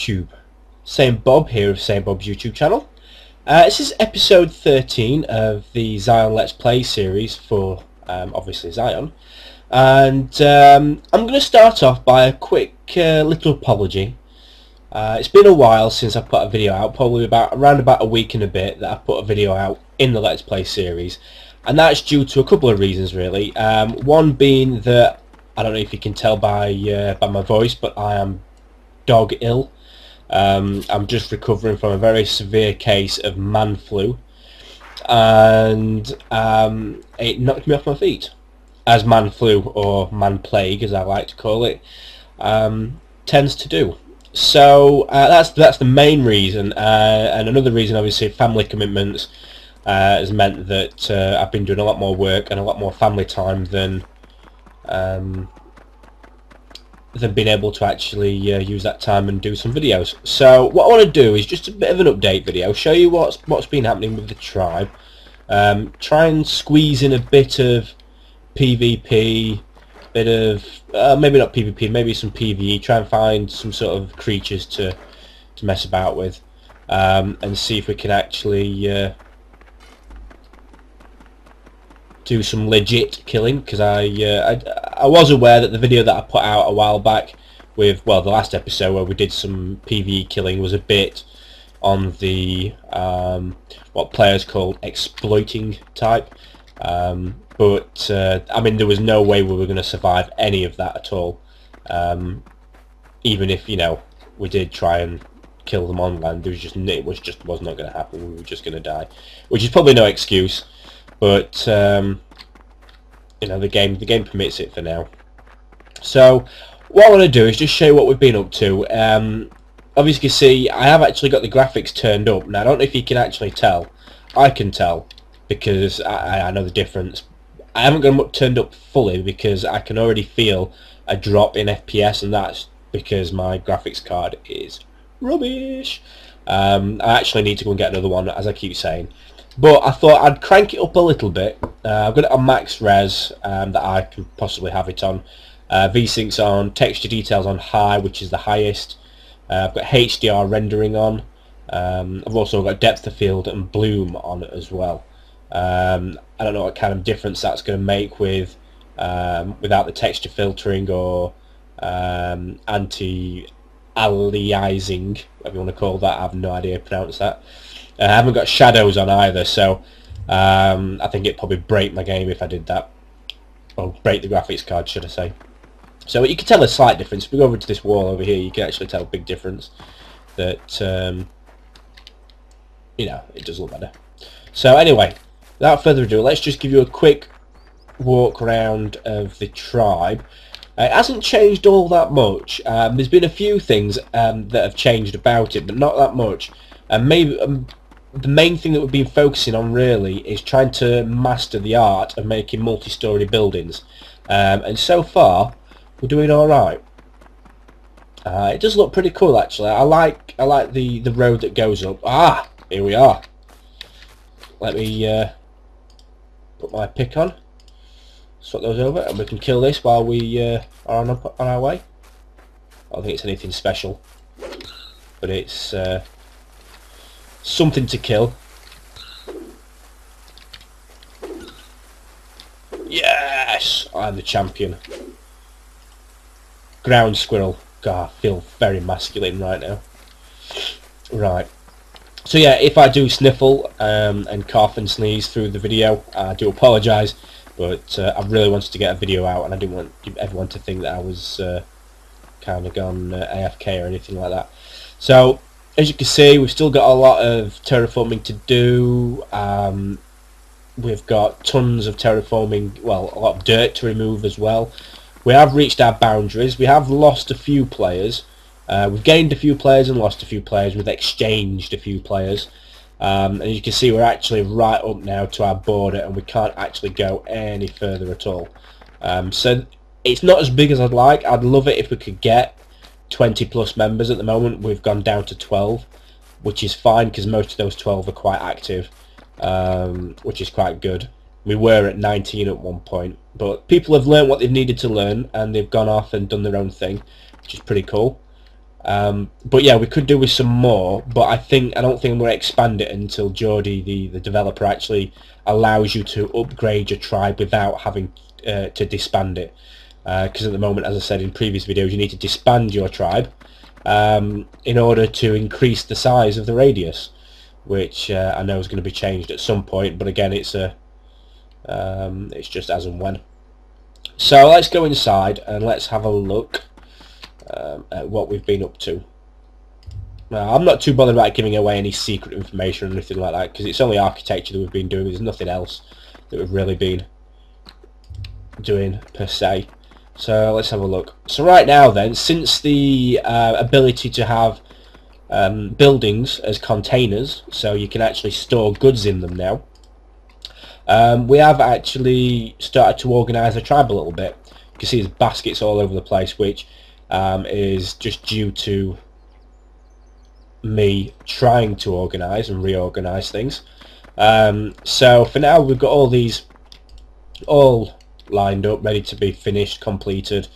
YouTube. Same Bob here of Same Bob's YouTube channel. This is episode 13 of the Xsyon Let's Play series for obviously Xsyon, and I'm going to start off by a quick little apology. It's been a while since I put a video out, probably around about a week and a bit that I put a video out in the Let's Play series, and that's due to a couple of reasons really. One being that I don't know if you can tell by my voice, but I am dog ill. I'm just recovering from a very severe case of man flu, and it knocked me off my feet, as man flu, or man plague as I like to call it, tends to do. So that's the main reason, and another reason, obviously, family commitments has meant that I've been doing a lot more work and a lot more family time than being able to actually use that time and do some videos. So what I want to do is just a bit of an update video, show you what's been happening with the tribe, try and squeeze in a bit of PvP, bit of maybe not PvP, maybe some PvE, try and find some sort of creatures to mess about with, and see if we can actually do some legit killing, because I was aware that the video that I put out a while back with, well, the last episode where we did some PvE killing was a bit on the what players call exploiting type, but I mean, there was no way we were going to survive any of that at all, even if, you know, we did try and kill them on land. It was not going to happen. We were just going to die, which is probably no excuse. But you know, the game permits it for now. So what I want to do is just show you what we've been up to. Obviously, you can see I have actually got the graphics turned up. Now I don't know if you can actually tell. I can tell because I know the difference. I haven't got them turned up fully because I can already feel a drop in FPS, and that's because my graphics card is rubbish. I actually need to go and get another one, as I keep saying. But I thought I'd crank it up a little bit. I've got it on max res that I can possibly have it on. V-Sync's on, texture details on high, which is the highest. I've got HDR rendering on. I've also got depth of field and bloom on it as well. I don't know what kind of difference that's going to make with without the texture filtering or anti-aliasing, whatever you want to call that. I have no idea how to pronounce that. I haven't got shadows on either, so I think it'd probably break my game if I did that. Or break the graphics card, should I say. So you can tell a slight difference. If we go over to this wall over here, you can actually tell a big difference. That, you know, it does look better. So anyway, without further ado, let's just give you a quick walk around of the tribe. It hasn't changed all that much. There's been a few things that have changed about it, but not that much. And maybe the main thing that we've been focusing on really is trying to master the art of making multi-story buildings, and so far we're doing all right. It does look pretty cool actually. I like the road that goes up. Here we are. Let me put my pick on, swap those over, and we can kill this while we are on our way. I don't think it's anything special, but it's something to kill. Yes! I'm the champion. Ground squirrel. God, I feel very masculine right now. Right. So yeah, if I do sniffle and cough and sneeze through the video, I do apologise, but I really wanted to get a video out, and I didn't want everyone to think that I was kind of gone AFK or anything like that. So as you can see, we've still got a lot of terraforming to do. We've got tons of terraforming, well, a lot of dirt to remove as well. We have reached our boundaries. We have lost a few players. We've gained a few players and lost a few players. We've exchanged a few players. And as you can see, we're actually right up now to our border, and we can't actually go any further at all. So it's not as big as I'd like. I'd love it if we could get 20 plus members. At the moment we've gone down to 12, which is fine because most of those 12 are quite active, which is quite good. We were at 19 at one point, but people have learned what they've needed to learn, and they've gone off and done their own thing, which is pretty cool. But yeah, we could do with some more, but I don't think I'm going to expand it until Geordie, the developer, actually allows you to upgrade your tribe without having to disband it. Because at the moment, as I said in previous videos, you need to disband your tribe in order to increase the size of the radius, which I know is going to be changed at some point, but again, it's just as and when. So let's go inside and let's have a look at what we've been up to. Now, I'm not too bothered about giving away any secret information or anything like that, because it's only architecture that we've been doing. There's nothing else that we've really been doing per se. So let's have a look. So right now then, since the ability to have buildings as containers, so you can actually store goods in them now, we have actually started to organise the tribe a little bit. You can see there's baskets all over the place, which is just due to me trying to organise and reorganise things. So for now we've got all these all lined up, ready to be finished, completed,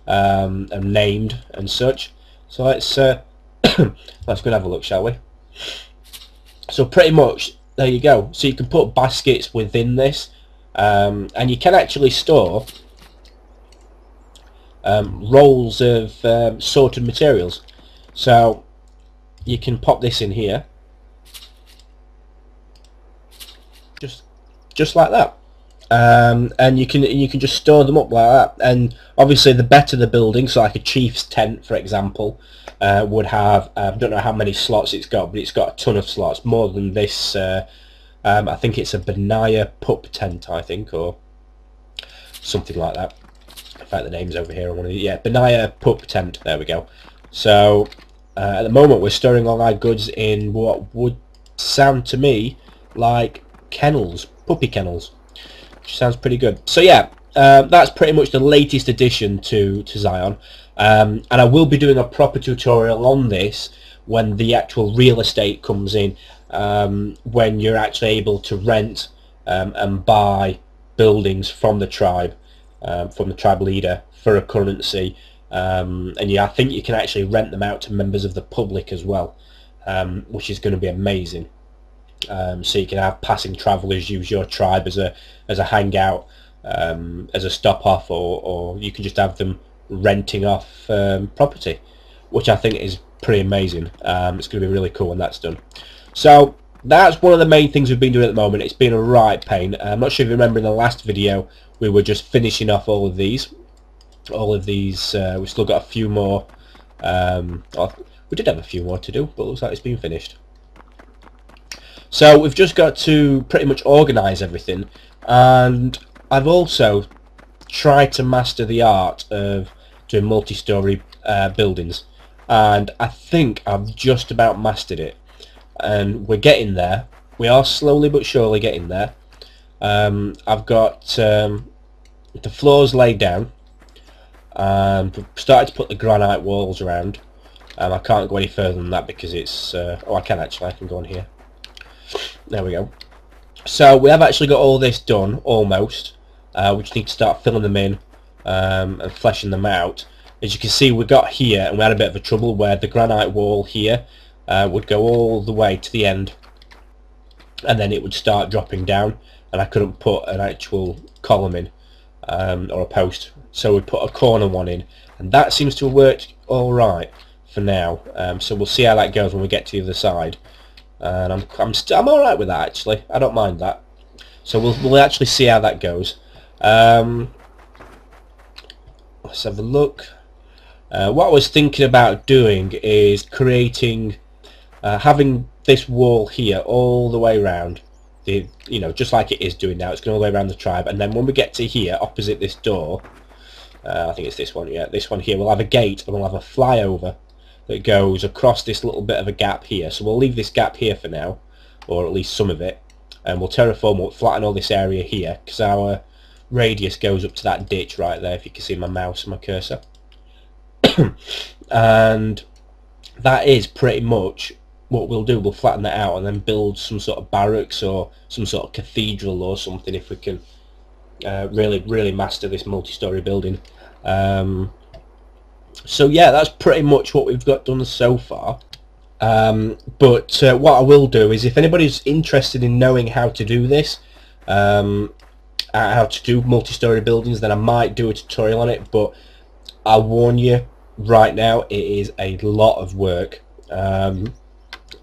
and named and such. So let's go and have a look, shall we? So pretty much there you go. So you can put baskets within this, and you can actually store rolls of sorted materials. So you can pop this in here, just like that, and you can just store them up like that. And obviously, the better the building, so like a chief's tent, for example, would have I don't know how many slots it's got, but it's got a ton of slots, more than this. I think it's a Benaya pup tent, I think, or something like that. In fact, the name's over here. I want to, yeah, Benaya pup tent. There we go. So at the moment, we're storing all our goods in what would sound to me like kennels, puppy kennels, which sounds pretty good. So yeah, that's pretty much the latest addition to Xsyon, and I will be doing a proper tutorial on this when the actual real estate comes in, when you're actually able to rent and buy buildings from the tribe leader for a currency, and yeah, I think you can actually rent them out to members of the public as well, which is going to be amazing. So you can have passing travellers use your tribe as a hangout, as a stop off, or you can just have them renting off property, which I think is pretty amazing. It's going to be really cool when that's done. So that's one of the main things we've been doing at the moment. It's been a right pain. I'm not sure if you remember in the last video we were just finishing off all of these. We've still got a few more. We did have a few more to do, but it looks like it's been finished. So we've just got to pretty much organise everything, and I've also tried to master the art of doing multi-storey buildings, and I think I've just about mastered it, and we're getting there. We are slowly but surely getting there. I've got the floors laid down, and we've started to put the granite walls around. I can't go any further than that because it's oh, I can actually, I can go on here. There we go. So we have actually got all this done, almost. We just need to start filling them in and fleshing them out. As you can see, we got here and we had a bit of a trouble where the granite wall here would go all the way to the end, and then it would start dropping down, and I couldn't put an actual column in or a post, so we put a corner one in, and that seems to have worked all right for now. So we'll see how that goes when we get to the other side. And I'm all right with that, actually. I don't mind that. So we'll actually see how that goes. Let's have a look. What I was thinking about doing is creating, having this wall here all the way around. Just like it is doing now. It's going all the way around the tribe, and then when we get to here, opposite this door, I think it's this one. Yeah, this one here. We'll have a gate, and we'll have a flyover that goes across this little bit of a gap here. So we'll leave this gap here for now, or at least some of it, and we'll terraform, we'll flatten all this area here, because our radius goes up to that ditch right there, if you can see my mouse and my cursor. And that is pretty much what we'll do. We'll flatten that out and then build some sort of barracks or some sort of cathedral or something, if we can really master this multi-storey building. So yeah, that's pretty much what we've got done so far. But what I will do is, if anybody's interested in knowing how to do this, how to do multi-story buildings, then I might do a tutorial on it. But I'll warn you right now, it is a lot of work.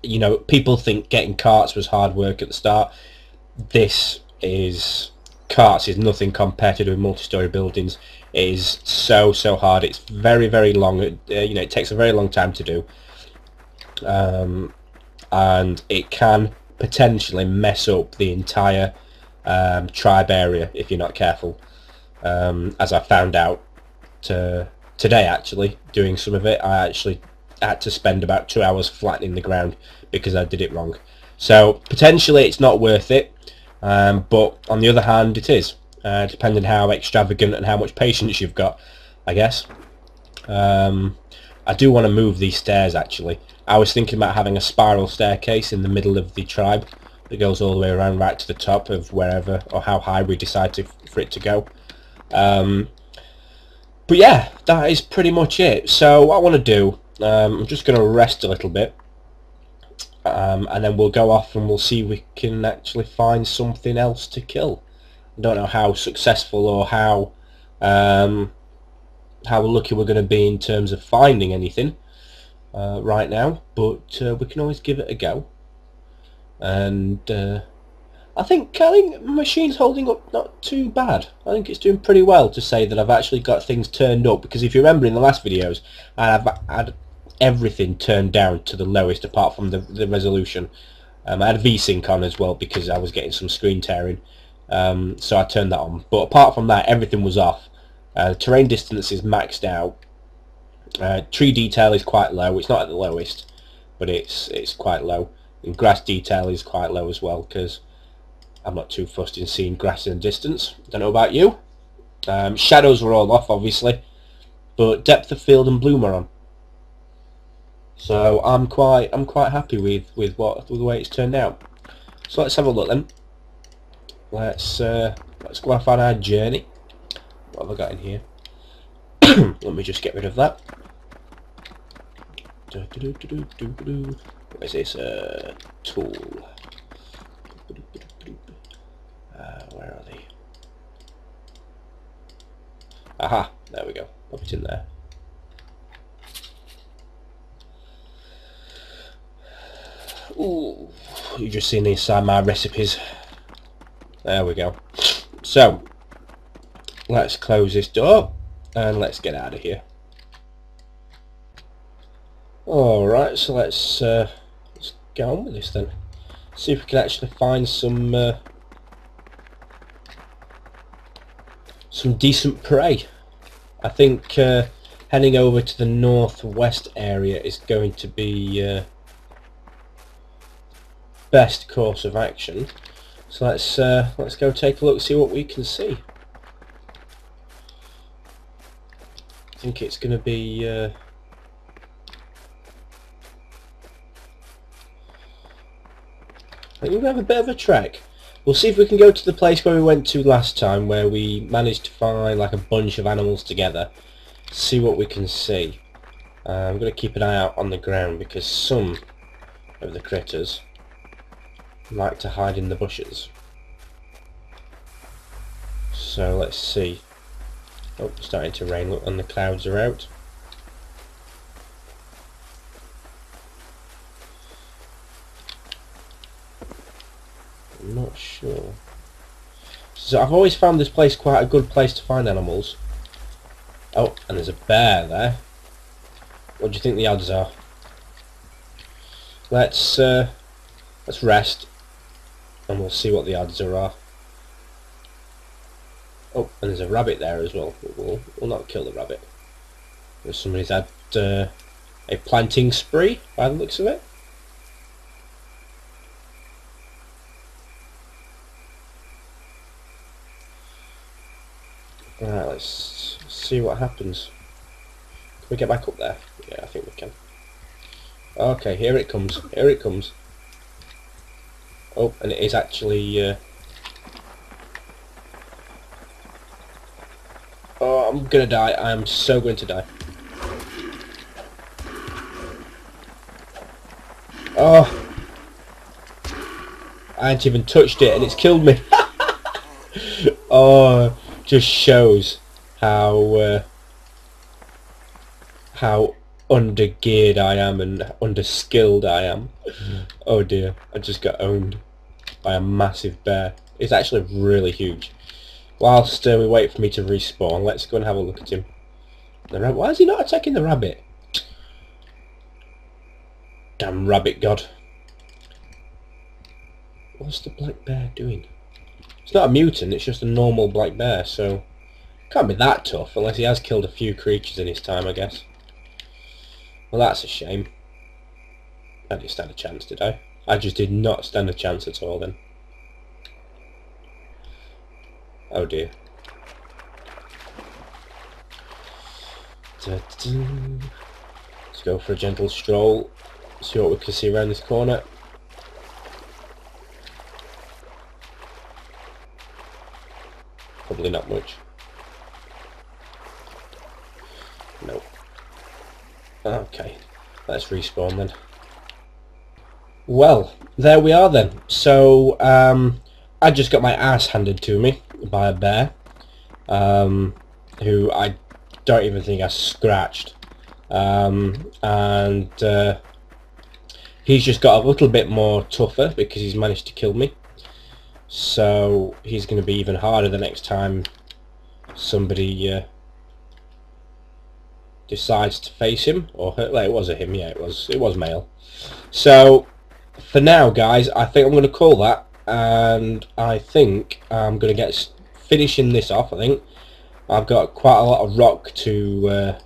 You know, people think getting carts was hard work at the start. Carts is nothing compared to doing multi-story buildings. It is so hard. It's very long. You know, it takes a very long time to do, and it can potentially mess up the entire tribe area if you're not careful. As I found out today, actually, doing some of it, I actually had to spend about 2 hours flattening the ground because I did it wrong. So potentially it's not worth it, but on the other hand it is, depending how extravagant and how much patience you've got, I guess. I do want to move these stairs actually. I was thinking about having a spiral staircase in the middle of the tribe that goes all the way around right to the top of wherever or how high we decide for it to go. But yeah, that is pretty much it. So what I want to do, I'm just going to rest a little bit, and then we'll go off and we'll see if we can actually find something else to kill. I don't know how successful or how lucky we're going to be in terms of finding anything right now, but we can always give it a go. And I think my machine's holding up not too bad. I think it's doing pretty well to say that I've actually got things turned up, because if you remember in the last videos I've had everything turned down to the lowest apart from the resolution. I had VSync on as well because I was getting some screen tearing, so I turned that on, but apart from that everything was off. Terrain distance is maxed out. Tree detail is quite low. It's not at the lowest, but it's quite low. And grass detail is quite low as well, because I'm not too fussed in seeing grass in the distance. Don't know about you. Shadows are all off obviously, but depth of field and bloom are on. So I'm quite happy with the way it's turned out. So let's have a look then. Let's go off on our journey. What have I got in here? Let me just get rid of that. What is this? Tool. Where are they? Aha! There we go. Pop it in there. Ooh, you've just seen inside my recipes. There we go. So let's close this door and let's get out of here. Alright, so let's get on with this then. See if we can actually find some decent prey. I think heading over to the northwest area is going to be best course of action. So let's go take a look, see what we can see. I think it's going to be I think we're going to have a bit of a trek. We'll see if we can go to the place where we went to last time, where we managed to find like a bunch of animals together. See what we can see. I'm going to keep an eye out on the ground because some of the critters like to hide in the bushes. So let's see. Oh, it's starting to rain, look, and the clouds are out. I'm not sure. So I've always found this place quite a good place to find animals. Oh, and there's a bear there. What do you think the odds are? Let's rest and we'll see what the odds are. Oh, and there's a rabbit there as well. We'll not kill the rabbit. Somebody's had a planting spree by the looks of it. Alright, let's see what happens. Can we get back up there? Yeah, I think we can. Okay, here it comes. Here it comes. Oh, and it is actually... Oh, I'm gonna die. I am so going to die. Oh, I ain't even touched it and it's killed me. Oh, just shows how under-geared I am and under-skilled I am. Oh dear, I just got owned by a massive bear. It's actually really huge. Whilst we wait for me to respawn, let's go and have a look at him. Why is he not attacking the rabbit? Damn rabbit god. What's the black bear doing? It's not a mutant, it's just a normal black bear, so can't be that tough unless he has killed a few creatures in his time, I guess. Well, that's a shame. I didn't stand a chance, did I? I just did not stand a chance at all then. Oh dear. Let's go for a gentle stroll. See what we can see around this corner. Probably not much. No. Okay, let's respawn then. Well, there we are then. So, I just got my ass handed to me by a bear, who I don't even think I scratched. And he's just got a little bit more tougher because he's managed to kill me. So he's going to be even harder the next time somebody decides to face him, or well, it was a him, yeah, it was male. So for now, guys, I think I'm going to call that, and I think I'm going to get finishing this off. I think I've got quite a lot of rock to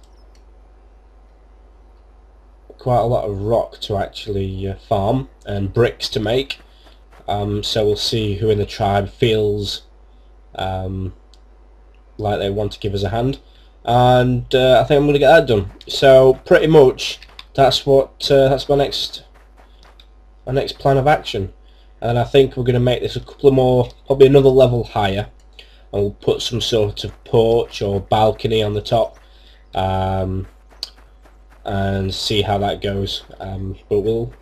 actually farm and bricks to make. So we'll see who in the tribe feels like they want to give us a hand, and I think I'm going to get that done. So pretty much that's my next plan of action, and I think we're going to make this a couple of more, probably another level higher, and we'll put some sort of porch or balcony on the top, and see how that goes. But we'll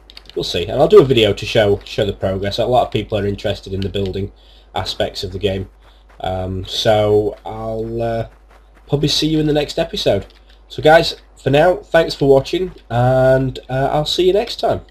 see, and I'll do a video to show the progress. A lot of people are interested in the building aspects of the game, so I'll probably see you in the next episode. So guys, for now, thanks for watching, and I'll see you next time.